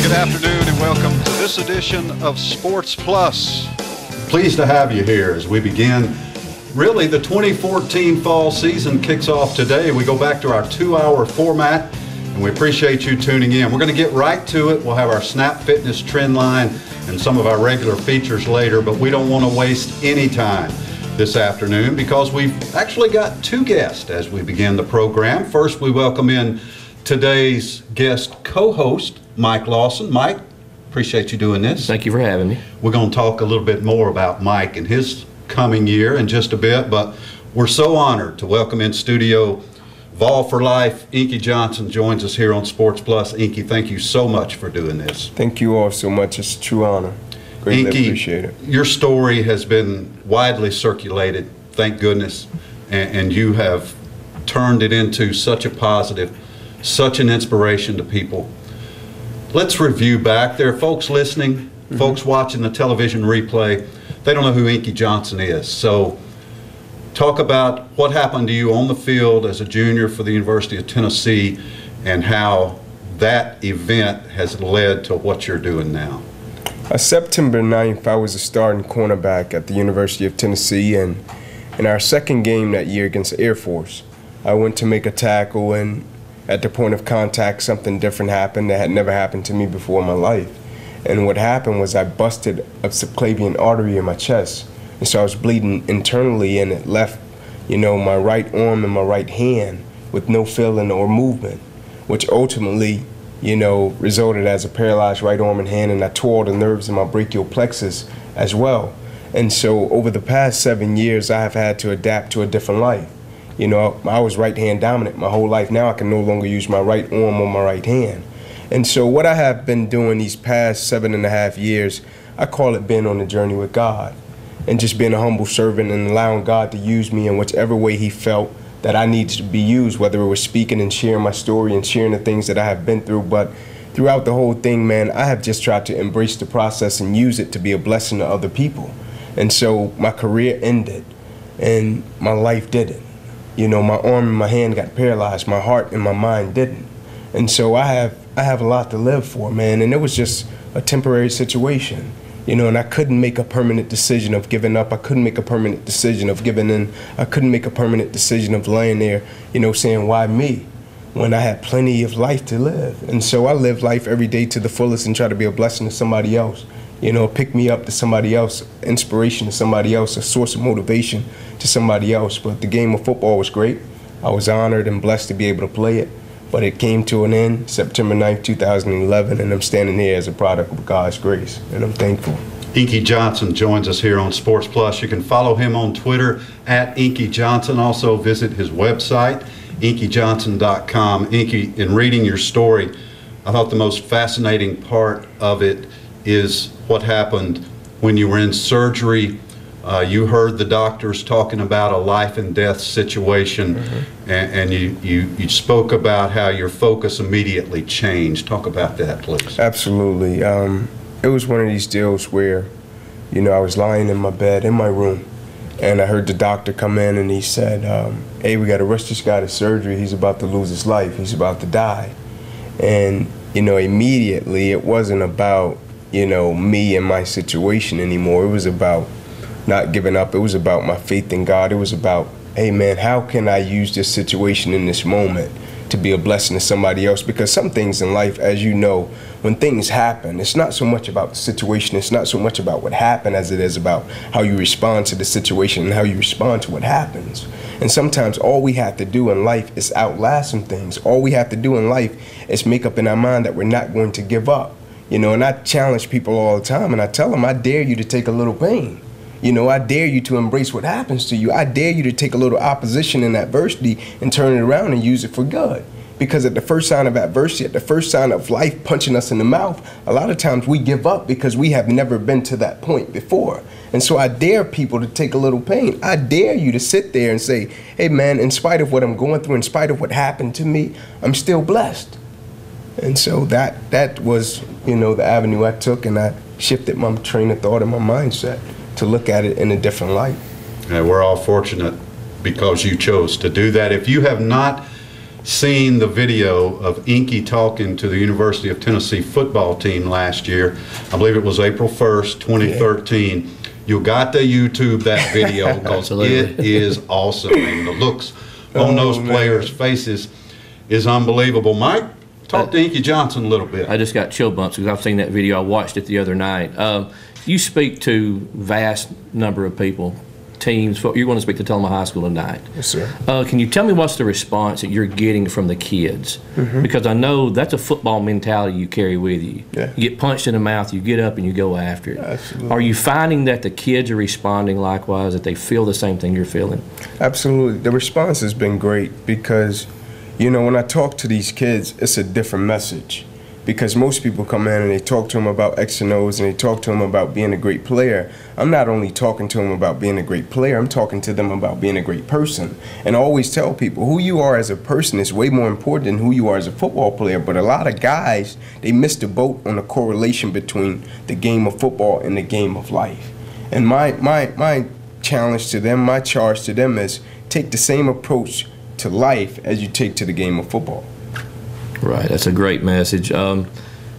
Good afternoon and welcome to this edition of Sports Plus. Pleased to have you here as we begin. Really, the 2014 fall season kicks off today. We go back to our 2-hour format, and we appreciate you tuning in. We're going to get right to it. We'll have our Snap Fitness trend line and some of our regular features later, but we don't want to waste any time this afternoon because we've actually got two guests as we begin the program. First, we welcome in today's guest co-host, Mike Lawson. Mike, appreciate you doing this. Thank you for having me. We're going to talk a little bit more about Mike and his coming year in just a bit, but we're so honored to welcome in studio Vol for Life. Inky Johnson joins us here on Sports Plus. Inky, thank you so much for doing this. Thank you all so much. It's a true honor. Greatly Inky, appreciate it. Your story has been widely circulated, thank goodness, and you have turned it into such a positive, such an inspiration to people. Let's review back. There are folks listening, folks watching the television replay. They don't know who Inky Johnson is. So talk about what happened to you on the field as a junior for the University of Tennessee and how that event has led to what you're doing now. September 9th, I was a starting cornerback at the University of Tennessee, and in our second game that year against Air Force, I went to make a tackle, and at the point of contact, something different happened that had never happened to me before in my life. And what happened was I busted a subclavian artery in my chest. And so I was bleeding internally, and it left, my right arm and my right hand with no feeling or movement, which ultimately, resulted as a paralyzed right arm and hand, and I tore all the nerves in my brachial plexus as well. And so over the past 7 years, I have had to adapt to a different life. I was right hand dominant my whole life. Now I can no longer use my right arm or my right hand. And so what I have been doing these past 7.5 years, I call it being on a journey with God and just being a humble servant and allowing God to use me in whichever way he felt that I needed to be used, whether it was speaking and sharing my story and sharing the things that I have been through. But throughout the whole thing, man, I have just tried to embrace the process and use it to be a blessing to other people. And so my career ended and my life didn't. My arm and my hand got paralyzed, my heart and my mind didn't. And so I have a lot to live for, man, and it was just a temporary situation, and I couldn't make a permanent decision of giving up. I couldn't make a permanent decision of giving in. I couldn't make a permanent decision of laying there, saying, why me, when I had plenty of life to live. And so I live life every day to the fullest and try to be a blessing to somebody else, pick me up to somebody else, inspiration to somebody else, a source of motivation to somebody else. But the game of football was great. I was honored and blessed to be able to play it. But it came to an end September 9th, 2011, and I'm standing here as a product of God's grace, and I'm thankful. Inky Johnson joins us here on Sports Plus. You can follow him on Twitter at Inky Johnson. Also visit his website, inkyjohnson.com. Inky, in reading your story, I thought the most fascinating part of it is what happened when you were in surgery. You heard the doctors talking about a life and death situation, and you spoke about how your focus immediately changed. Talk about that, please. Absolutely. It was one of these deals where, I was lying in my bed in my room, and I heard the doctor come in, and he said, hey, we got to rush this guy to surgery. He's about to lose his life. He's about to die. And, immediately it wasn't about, me and my situation anymore. It was about not giving up. It was about my faith in God. It was about, hey man, how can I use this situation in this moment to be a blessing to somebody else? Because some things in life, as you know, when things happen, it's not so much about the situation, it's not so much about what happened as it is about how you respond to the situation and how you respond to what happens. And sometimes all we have to do in life is outlast some things. All we have to do in life is make up in our mind that we're not going to give up. And I challenge people all the time, and I tell them, I dare you to take a little pain. I dare you to embrace what happens to you. I dare you to take a little opposition and adversity and turn it around and use it for good. Because at the first sign of adversity, at the first sign of life punching us in the mouth, a lot of times we give up because we have never been to that point before. And so I dare people to take a little pain. I dare you to sit there and say, hey man, in spite of what I'm going through, in spite of what happened to me, I'm still blessed. And so that was, the avenue I took, and I shifted my train of thought and my mindset to look at it in a different light. And we're all fortunate because you chose to do that. If you have not seen the video of Inky talking to the University of Tennessee football team last year. I believe it was April 1st, 2013. Yeah. You got to YouTube that video because it is awesome. And the looks on those players' faces is unbelievable. Mike, talk to Inky Johnson a little bit. I just got chill bumps because I've seen that video. I watched it the other night. You speak to vast number of people, teams. You're going to speak to Tullamore High School tonight. Yes, sir. Can you tell me what's the response that you're getting from the kids? Because I know that's a football mentality you carry with you. Yeah. You get punched in the mouth, you get up and you go after it. Absolutely. Are you finding that the kids are responding likewise, that they feel the same thing you're feeling? Absolutely. The response has been great because, you know, when I talk to these kids, it's a different message. Because most people come in and they talk to them about X and O's and they talk to them about being a great player. I'm not only talking to them about being a great player, I'm talking to them about being a great person. And I always tell people who you are as a person is way more important than who you are as a football player. But a lot of guys, they miss the boat on the correlation between the game of football and the game of life. And my challenge to them, my charge to them is take the same approach to life as you take to the game of football. Right, that's a great message. Can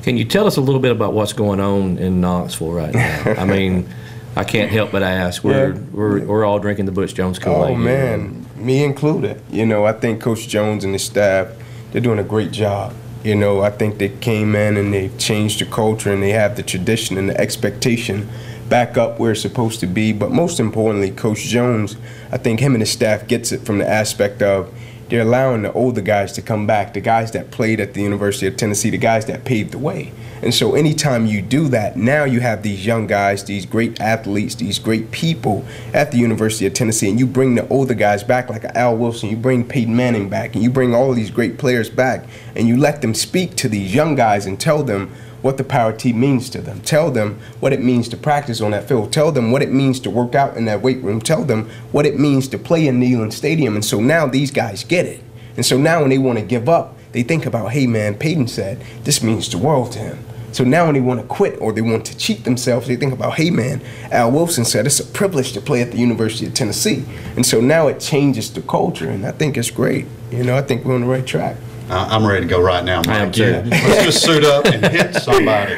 you tell us a little bit about what's going on in Knoxville right now? I mean, I can't help but ask. We're all drinking the Butch Jones Kool-Aid. Oh man, me included. You know, I think Coach Jones and his staff, they're doing a great job. You know, I think they came in and they've changed the culture and they have the tradition and the expectation back up where it's supposed to be. But most importantly, Coach Jones, I think him and his staff gets it from the aspect of they're allowing the older guys to come back, the guys that played at the University of Tennessee, the guys that paved the way. And so anytime you do that, now you have these young guys, these great athletes, these great people at the University of Tennessee, and you bring the older guys back like Al Wilson, you bring Peyton Manning back, and you bring all of these great players back, and you let them speak to these young guys and tell them what the power team means to them. Tell them what it means to practice on that field. Tell them what it means to work out in that weight room. Tell them what it means to play in Neyland Stadium. And so now these guys get it. And so now when they want to give up, they think about, hey man, Peyton said this means the world to him. So now when they want to quit or they want to cheat themselves, they think about, hey man, Al Wilson said it's a privilege to play at the University of Tennessee. And so now it changes the culture, and I think it's great. You know, I think we're on the right track. I'm ready to go right now, Mike. I am too. Let's just suit up and hit somebody.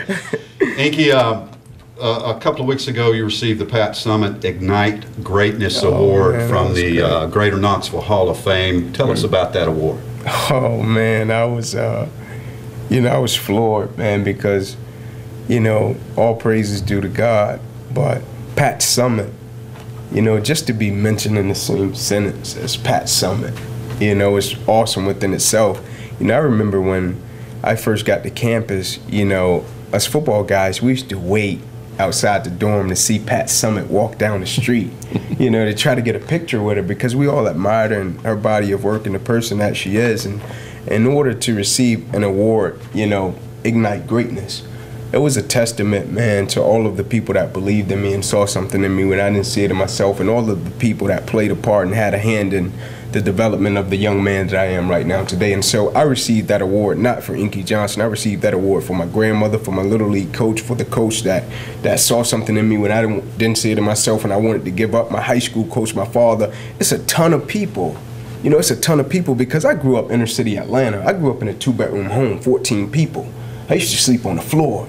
Inky, a couple of weeks ago, you received the Pat Summit Ignite Greatness Award from the Greater Knoxville Hall of Fame. Tell us about that award. Oh man, I was, you know, I was floored, man, because, you know, all praises due to God, but Pat Summit, you know, just to be mentioned in the same sentence as Pat Summit, you know, it's awesome within itself. You know, I remember when I first got to campus, you know, us football guys, we used to wait outside the dorm to see Pat Summit walk down the street, you know, to try to get a picture with her because we all admired her and her body of work and the person that she is. And in order to receive an award, you know, Ignite Greatness, it was a testament, man, to all of the people that believed in me and saw something in me when I didn't see it in myself, and all of the people that played a part and had a hand in the development of the young man that I am right now today. And so I received that award not for Inky Johnson. I received that award for my grandmother, for my little league coach, for the coach that saw something in me when I didn't see it in myself and I wanted to give up, my high school coach, my father. It's a ton of people. You know, it's a ton of people because I grew up inner city Atlanta. I grew up in a 2-bedroom home, 14 people. I used to sleep on the floor.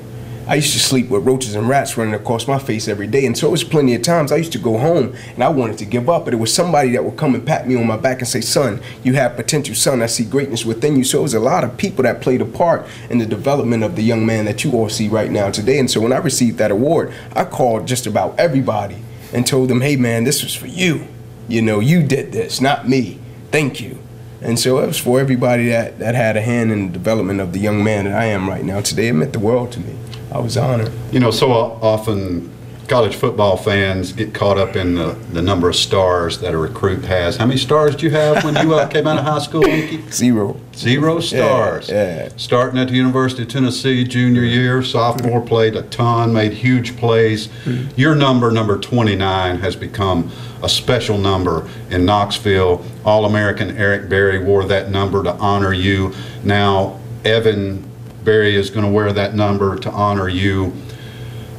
I used to sleep with roaches and rats running across my face every day. And so it was plenty of times I used to go home and I wanted to give up, but it was somebody that would come and pat me on my back and say, son, you have potential, son, I see greatness within you. So it was a lot of people that played a part in the development of the young man that you all see right now today. And so when I received that award, I called just about everybody and told them, hey man, this was for you. You know, you did this, not me. Thank you. And so it was for everybody that had a hand in the development of the young man that I am right now today. It meant the world to me. I was honored. You know, so often college football fans get caught up in the number of stars that a recruit has. How many stars did you have when you came out of high school, Inky? 0. 0 stars. Yeah. Starting at the University of Tennessee junior year, sophomore, played a ton, made huge plays. Your number 29, has become a special number in Knoxville. All-American Eric Berry wore that number to honor you. Now, Evan Berry is going to wear that number to honor you.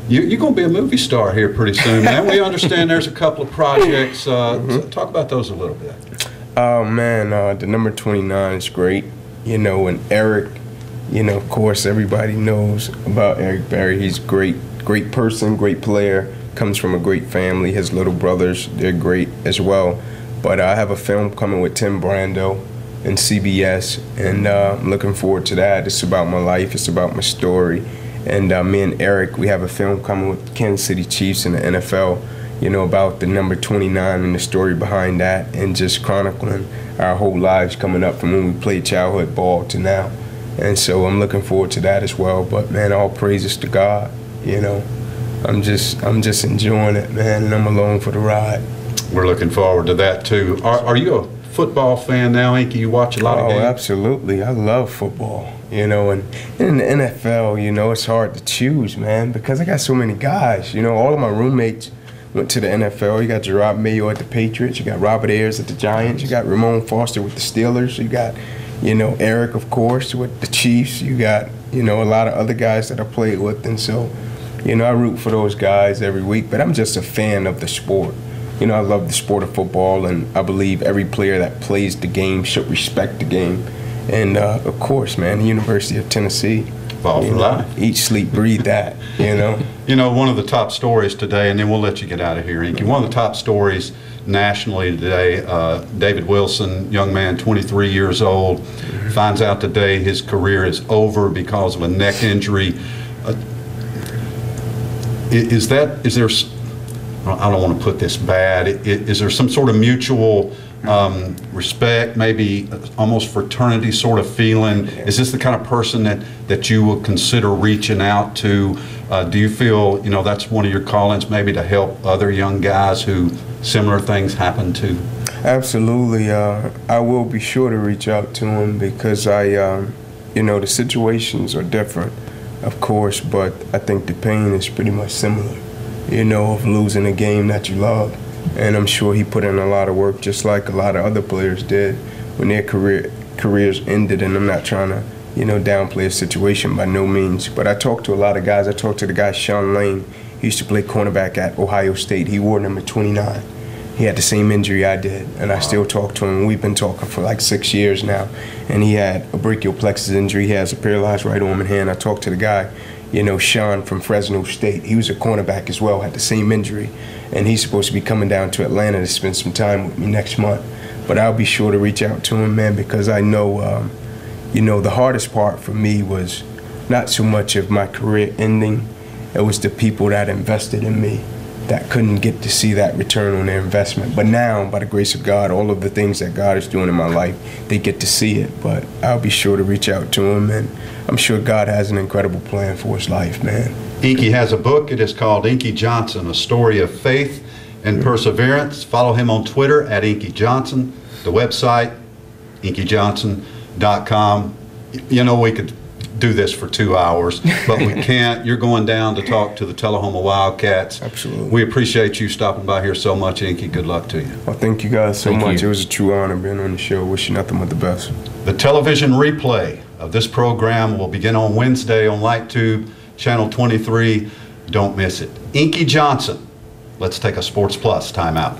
You're going to be a movie star here pretty soon, man. We understand there's a couple of projects. Talk about those a little bit. Oh man, the number 29 is great. You know, and Eric, you know, of course, everybody knows about Eric Berry. He's great person, great player, comes from a great family. His little brothers, they're great as well. But I have a film coming with Tim Brando and CBS, and I'm looking forward to that. It's about my life, it's about my story. And me and Eric, we have a film coming with Kansas City Chiefs in the NFL, you know, about the number 29 and the story behind that, and just chronicling our whole lives coming up from when we played childhood ball to now. And so I'm looking forward to that as well. But man, all praises to God, you know. I'm just enjoying it, man, and I'm along for the ride. We're looking forward to that too. Are you a football fan now, Inky? You watch a lot of games? Oh, absolutely. I love football, you know, and in the NFL, you know, it's hard to choose, man, because I got so many guys. You know, all of my roommates went to the NFL. You got Gerard Mayo at the Patriots. You got Robert Ayers at the Giants. You got Ramon Foster with the Steelers. You got, you know, Eric, of course, with the Chiefs. You got, you know, a lot of other guys that I played with. And so, you know, I root for those guys every week. But I'm just a fan of the sport. You know, I love the sport of football, and I believe every player that plays the game should respect the game. And, of course, man, the University of Tennessee. Ball for life. Eat, sleep, breathe that, you know. You know, one of the top stories today, and then we'll let you get out of here, Inky. One of the top stories nationally today, David Wilson, young man, 23 years old, finds out today his career is over because of a neck injury. Is there, I don't want to put this bad, is there some sort of mutual respect, maybe almost fraternity sort of feeling? Is this the kind of person that you would consider reaching out to? Do you feel, you know, that's one of your callings, maybe to help other young guys who similar things happen to? Absolutely. I will be sure to reach out to him because you know, the situations are different, of course, but I think the pain is pretty much similar, you know, of losing a game that you love. And I'm sure he put in a lot of work, just like a lot of other players did when their careers ended. And I'm not trying to, you know, downplay a situation by no means. But I talked to a lot of guys. I talked to the guy, Sean Lane. He used to play cornerback at Ohio State. He wore number 29. He had the same injury I did, and I still talk to him. We've been talking for like 6 years now. And he had a brachial plexus injury. He has a paralyzed right arm and hand. I talked to the guy, you know, Sean from Fresno State. He was a cornerback as well, had the same injury. And he's supposed to be coming down to Atlanta to spend some time with me next month. But I'll be sure to reach out to him, man, because I know, you know, the hardest part for me was not so much of my career ending. It was the people that invested in me that couldn't get to see that return on their investment. But now, by the grace of God, all of the things that God is doing in my life, they get to see it. But I'll be sure to reach out to him, and I'm sure God has an incredible plan for his life, man. Inky has a book. It is called Inky Johnson, A Story of Faith and Perseverance. Follow him on Twitter at Inky Johnson. The website, inkyjohnson.com. You know, we could do this for 2 hours, but we can't. You're going down to talk to the Tullahoma Wildcats. Absolutely. We appreciate you stopping by here so much, Inky. Good luck to you. Well, thank you guys so much. you. It was a true honor being on the show. Wish you nothing but the best. The television replay of this program will begin on Wednesday on LightTube, Channel 23. Don't miss it. Inky Johnson. Let's take a Sports Plus timeout.